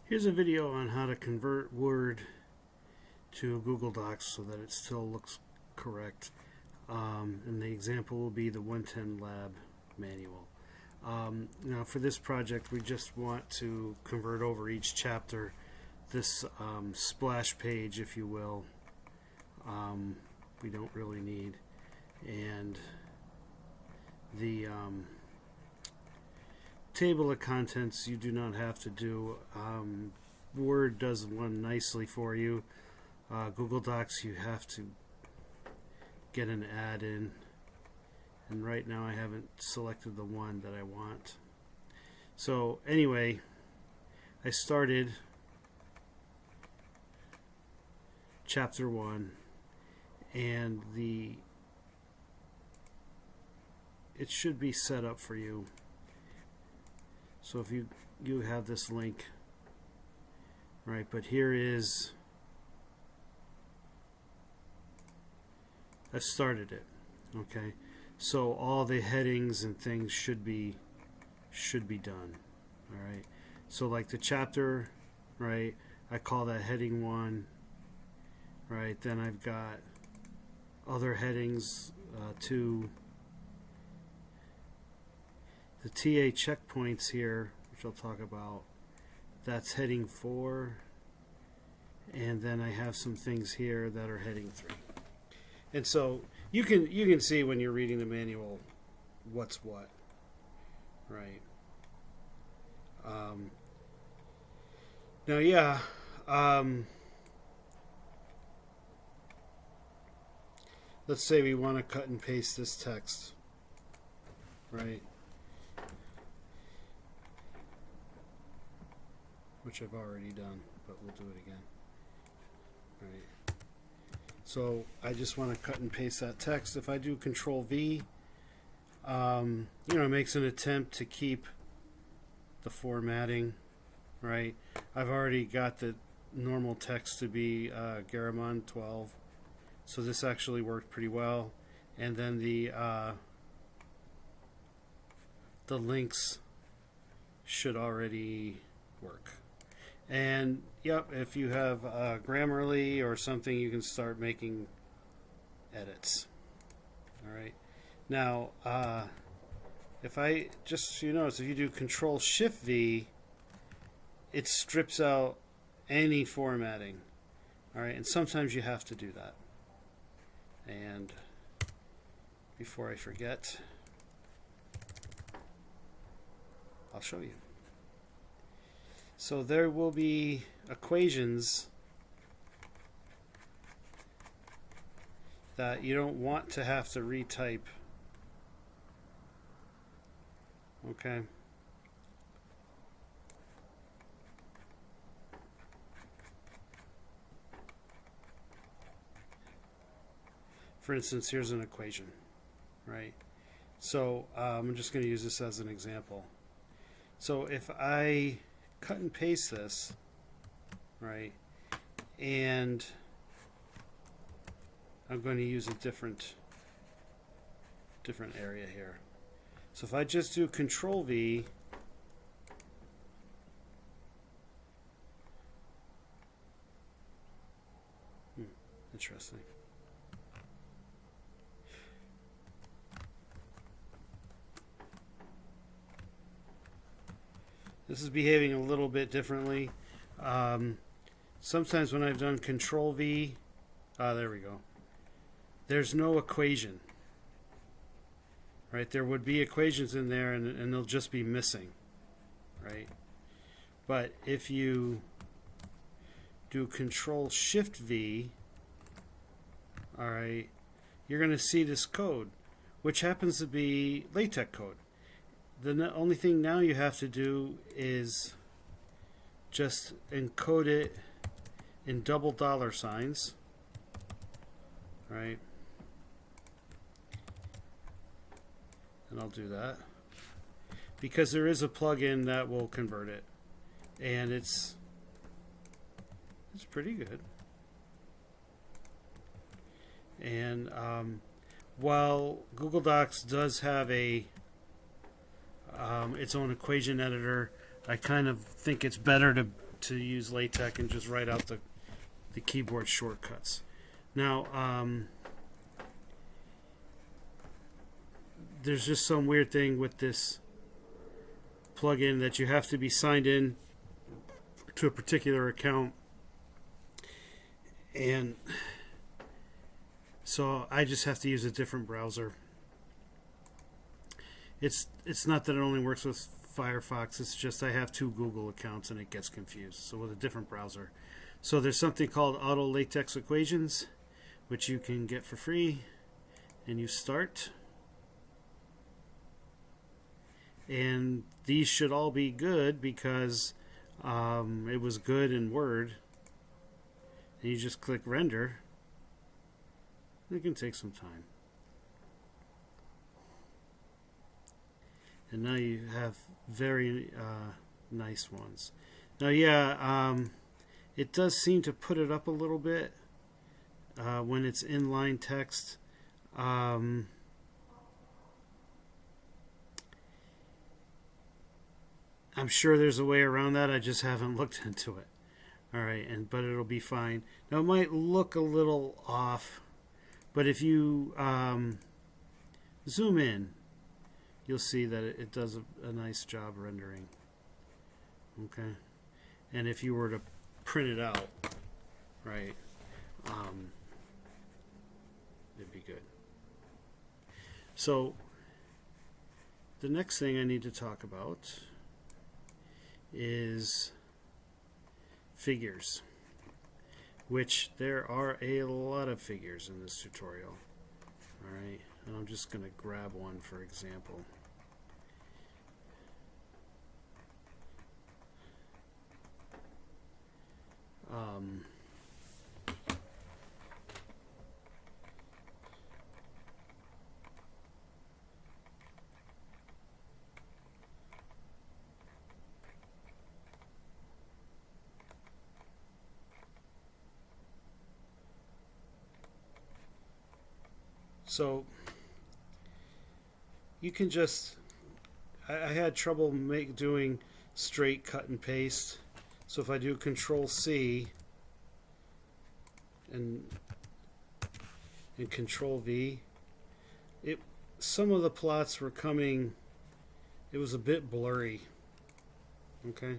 Here's a video on how to convert Word to Google Docs so that it still looks correct. And the example will be the 110 Lab manual. Now for this project we just want to convert over each chapter this splash page, if you will, we don't really need, and the table of contents you do not have to do. Word does one nicely for you. Google Docs you have to get an add in, and right now I haven't selected the one that I want. So anyway, I started chapter 1, and it should be set up for you. So if you have this link, right, but here is, I started it, okay, so all the headings and things should be done. All right, so like the chapter, right, I call that heading 1, right, then I've got other headings, 2, the TA checkpoints here, which I'll talk about, that's heading 4, and then I have some things here that are heading 3. And so you can see when you're reading the manual what's what, right? Now, yeah, let's say we want to cut and paste this text, right? Which I've already done, but we'll do it again. Right. So I just want to cut and paste that text. If I do Control V, it makes an attempt to keep the formatting, right? I've already got the normal text to be Garamond 12, so this actually worked pretty well. And then the links should already work. And yep, if you have Grammarly or something, you can start making edits. All right. Now, if I just, notice, if you do Control Shift V, it strips out any formatting. All right, and sometimes you have to do that. And before I forget, I'll show you. So there will be equations that you don't want to have to retype. Okay. For instance, here's an equation, right? So I'm just going to use this as an example. So if I cut and paste this, right, and I'm going to use a different area here. So if I just do Control V, interesting. This is behaving a little bit differently. Sometimes when I've done Control V, there we go. There's no equation, right? There would be equations in there, and they'll just be missing, right? But if you do Control Shift V, all right, you're going to see this code, which happens to be Latex code. The only thing now you have to do is just encode it in double dollar signs, right? And I'll do that because there is a plugin that will convert it, and it's pretty good. And while Google Docs does have a its own equation editor, I kind of think it's better to to use LaTeX and just write out the keyboard shortcuts. Now, there's just some weird thing with this plugin that you have to be signed in to a particular account, and so I just have to use a different browser. It's not that it only works with Firefox, it's just I have 2 Google accounts and it gets confused, so with a different browser. So there's something called Auto Latex Equations, which you can get for free, and you start. And these should all be good because it was good in Word. And you just click render. It can take some time. And now you have very nice ones. Now, yeah, it does seem to put it up a little bit when it's inline text. I'm sure there's a way around that. I just haven't looked into it. All right, but it'll be fine. Now, it might look a little off, but if you zoom in, you'll see that it does a nice job rendering. Okay, and if you were to print it out, right, it'd be good. So the next thing I need to talk about is figures, which there are a lot of figures in this tutorial. All right, and I'm just going to grab one for example. So you can just, I had trouble doing straight cut and paste. So if I do Control C and Control V, some of the plots were coming, it was a bit blurry. Okay.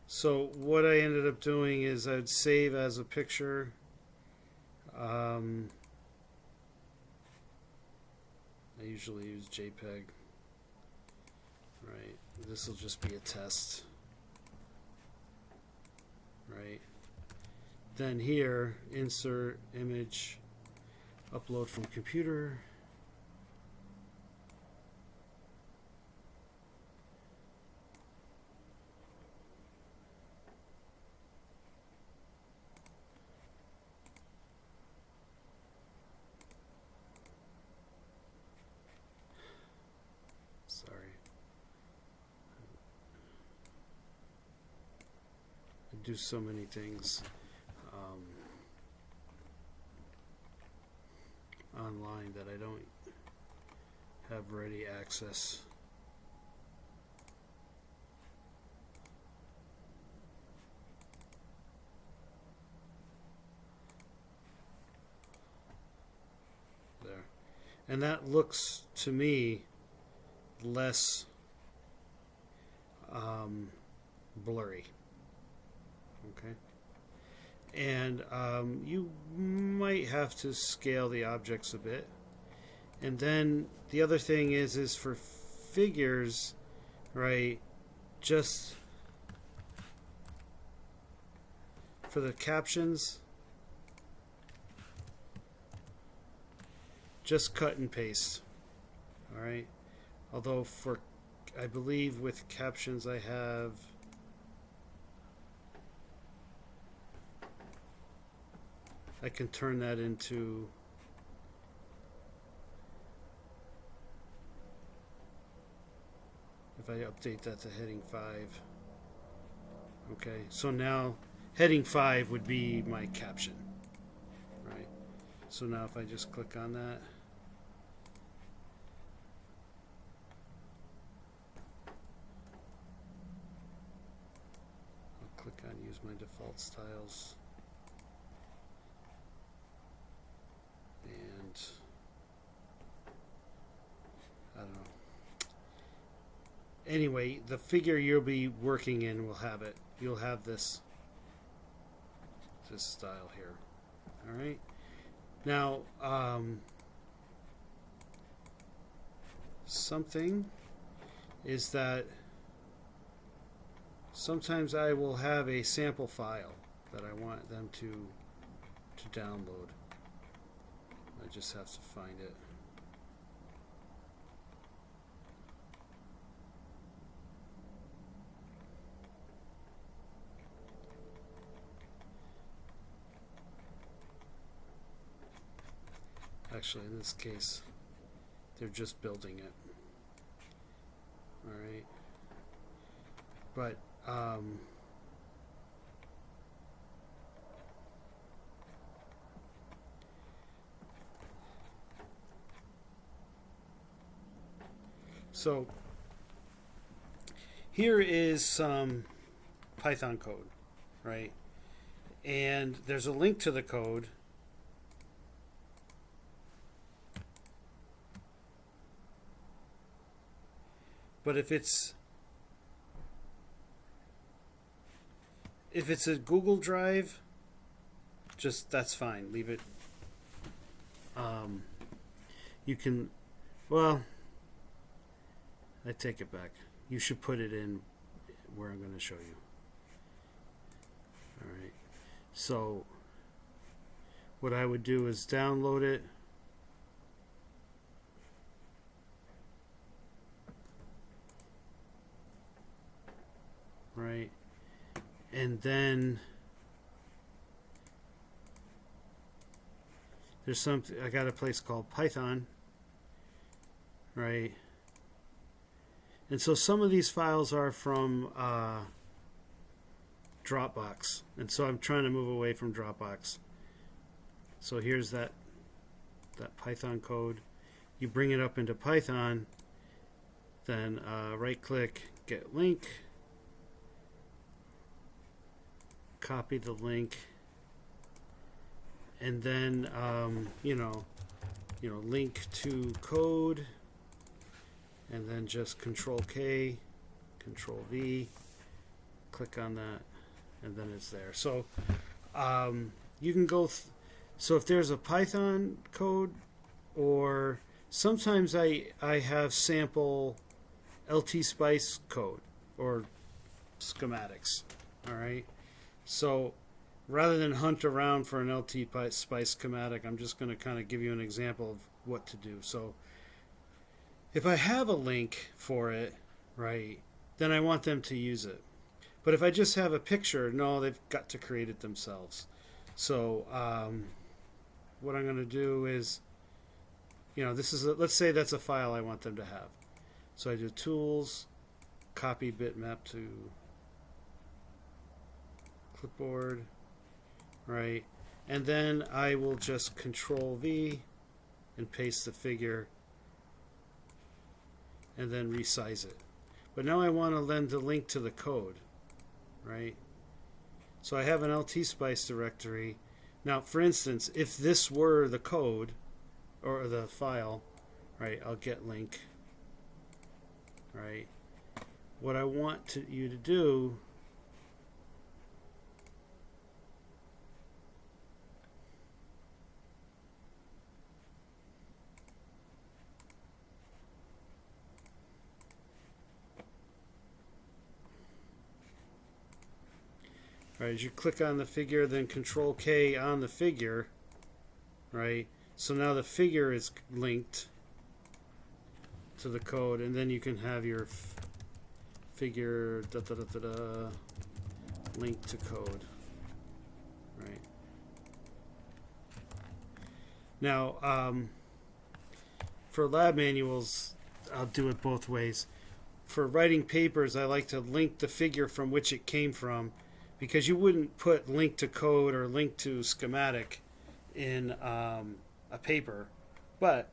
So what I ended up doing is I'd save as a picture. I usually use JPEG. Right. This will just be a test. Right. Then here, insert image, upload from computer. Do so many things online that I don't have ready access. There. And that looks to me less blurry. Okay, and you might have to scale the objects a bit. And then the other thing is for figures, right, just for the captions, just cut and paste. All right, although for, I believe with captions I have, I can turn that into, if I update that to heading 5. Okay, so now heading 5 would be my caption. Right. So now if I just click on that, I'll use my default styles. And I don't know. Anyway, the figure you'll be working in will have it. You'll have this style here. All right. Now, something is that sometimes I will have a sample file that I want them to download. I just have to find it. Actually, in this case, they're just building it. All right. But so here is some Python code, right? And there's a link to the code. But if it's a Google Drive, just that's fine. Leave it. You can, well, I take it back. You should put it in where I'm going to show you. All right. So what I would do is download it. Right. And then there's something, I got a place called Python, right? And so some of these files are from Dropbox, and so I'm trying to move away from Dropbox. So here's that Python code. You bring it up into Python, then right click, get link, copy the link, and then link to code, and then just Control K, Control V, click on that, and then it's there. So you can go. So if there's a Python code, or sometimes I have sample LTpsice code or schematics. All right. So rather than hunt around for an LTpsice schematic, I'm just going to kind of give you an example of what to do. So if I have a link for it, right, then I want them to use it. But if I just have a picture, no, they've got to create it themselves. So what I'm going to do is, this is let's say that's a file I want them to have. So I do Tools, Copy Bitmap to Clipboard, right? And then I will just Control V and paste the figure and then resize it. But now I want to lend the link to the code, right? So I have an LTpsice directory. Now, for instance, if this were the code or the file, right, I'll get link, right? What I want you to do right, as you click on the figure, then Control K on the figure, right? So now the figure is linked to the code, and then you can have your figure link to code, right? Now, for lab manuals, I'll do it both ways. For writing papers, I like to link the figure from which it came from, because you wouldn't put link to code or link to schematic in a paper, but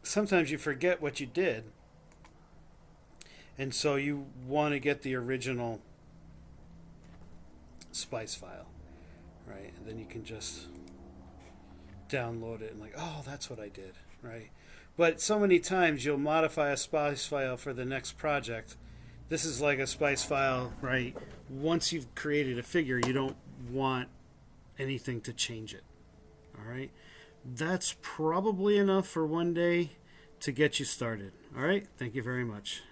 sometimes you forget what you did, and so you want to get the original splice file, right? And then you can just download it and like, oh, that's what I did, right? But so many times you'll modify a splice file for the next project. This is like a splice file, right? Once you've created a figure, you don't want anything to change it. All right? That's probably enough for one day to get you started. All right? Thank you very much.